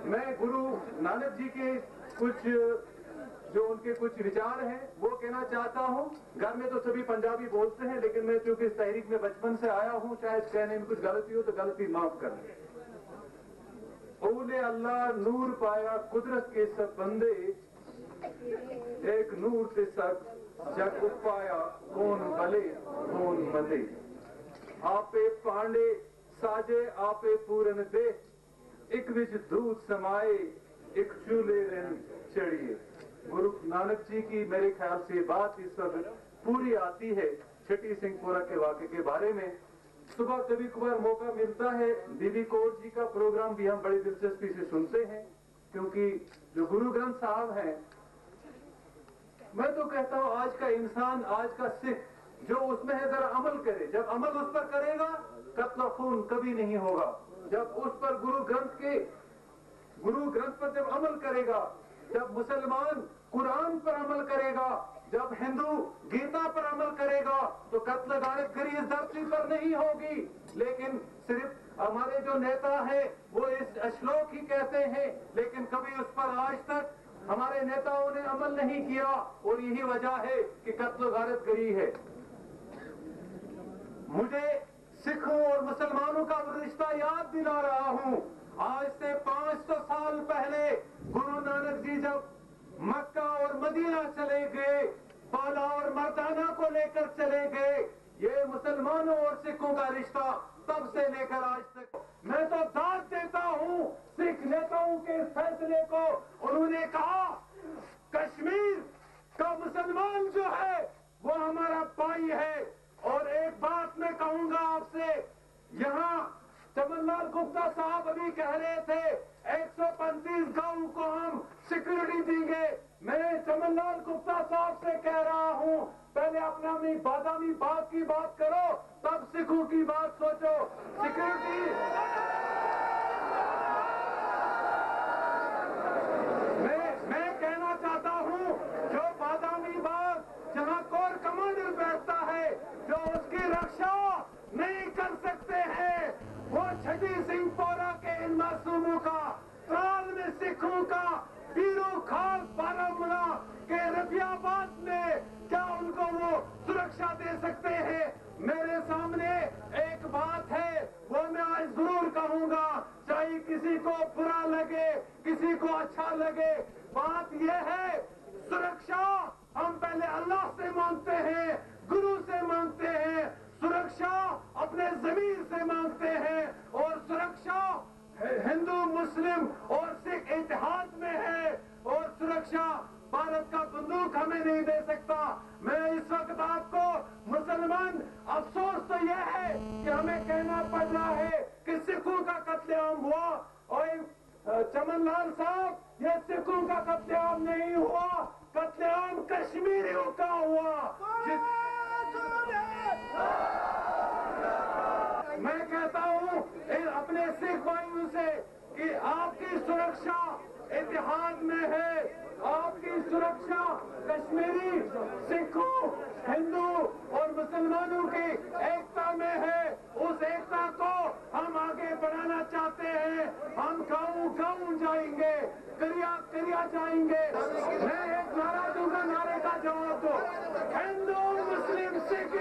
मैं गुरु नानक जी के कुछ जो उनके कुछ विचार हैं वो कहना चाहता हूँ। घर में तो सभी पंजाबी बोलते हैं, लेकिन मैं चूंकि इस तहरीक में बचपन से आया हूँ, शायद कहने में कुछ गलती हो तो गलती माफ कर लें। ओले अल्लाह नूर पाया कुदरत के सब बंदे, एक नूर से सब जग पाया कौन भले कौन मंदे। आपे पांडे साजे आपे पूरन दे, एक विच दूध समाए एक चूल्हे रन चढ़िए। गुरु नानक जी की मेरे ख्याल से बात इस वक्त पूरी आती है छठी सिंहपुरा के वाक़े के बारे में। सुबह कभी कभार मौका मिलता है, बीबी कौर जी का प्रोग्राम भी हम बड़ी दिलचस्पी से सुनते हैं, क्योंकि जो गुरु ग्रंथ साहब हैं, मैं तो कहता हूं आज का इंसान, आज का सिख जो उसमें है जरा अमल करे। जब अमल उस पर करेगा कत्ल खून कभी नहीं होगा। जब उस पर गुरु ग्रंथ पर जब अमल करेगा, जब मुसलमान कुरान पर अमल करेगा, जब हिंदू गीता पर अमल करेगा, तो कत्ल गारतगरी इस धरती पर नहीं होगी। लेकिन सिर्फ हमारे जो नेता हैं वो इस श्लोक ही कहते हैं, लेकिन कभी उस पर आज तक हमारे नेताओं ने अमल नहीं किया, और यही वजह है कि कत्ल गारतगरी है। मुझे सिखों और मुसलमानों का रिश्ता याद दिला रहा हूं। आज से 500 साल पहले गुरु नानक जी जब मक्का और मदीना चले गए, बाला और मर्दाना को लेकर चले गए, ये मुसलमानों और सिखों का रिश्ता तब से लेकर आज तक। मैं तो दाद देता हूं सिख नेताओं के फैसले को। उन्होंने कहा कश्मीर का मुसलमान जो है वो हमारा भाई है। और एक बात मैं कहूंगा आपसे, यहाँ चमनलाल गुप्ता साहब अभी कह रहे थे 135 गांव को हम सिक्योरिटी देंगे। मैं चमनलाल गुप्ता साहब से कह रहा हूं, पहले अपनी बादामी बाग की बात करो, तब सिखों की बात सोचो। सिक्योरिटी मैं कहना चाहता हूं, जो बादामी बाग जहां कोर कमांडर बैठता है, जो उसकी रक्षा नहीं कर सकते हैं, वो छठी सिंहपुरा के इन मासूमों का, त्राल में सिखों का, पीरों खास बारामूला के रफियाबाद में क्या उनको वो सुरक्षा दे सकते हैं? मेरे सामने एक बात है, वो मैं आज जरूर कहूंगा, चाहे किसी को बुरा लगे किसी को अच्छा लगे। बात यह है, सुरक्षा हम पहले अल्लाह से मांगते हैं, गुरु से मांगते हैं, सुरक्षा अपने जमीन से मांगते हैं, और सुरक्षा हिंदू मुस्लिम और सिख इत्तेहाद में है, और सुरक्षा भारत का बंदूक हमें नहीं दे सकता। मैं इस वक्त आपको मुसलमान, अफसोस तो यह है कि हमें कहना पड़ रहा है कि सिखों का कत्लेआम हुआ, और चमनलाल साहब, यह सिखों का कत्लेआम नहीं हुआ, कत्लेआम कश्मीरियों का हुआ। मैं कहता हूं अपने सिख भाइयों से कि आपकी सुरक्षा इत्तेहाद में है, आपकी सुरक्षा कश्मीरी सिखों, हिंदू और मुसलमानों की एकता में है। उस एकता को हम आगे बढ़ाना चाहते हैं। हम गाँव गाँव जाएंगे, करिया करिया जाएंगे। मैं एक नारा दूंगा, नारे का जवाब दो। हिंदू मुस्लिम सिख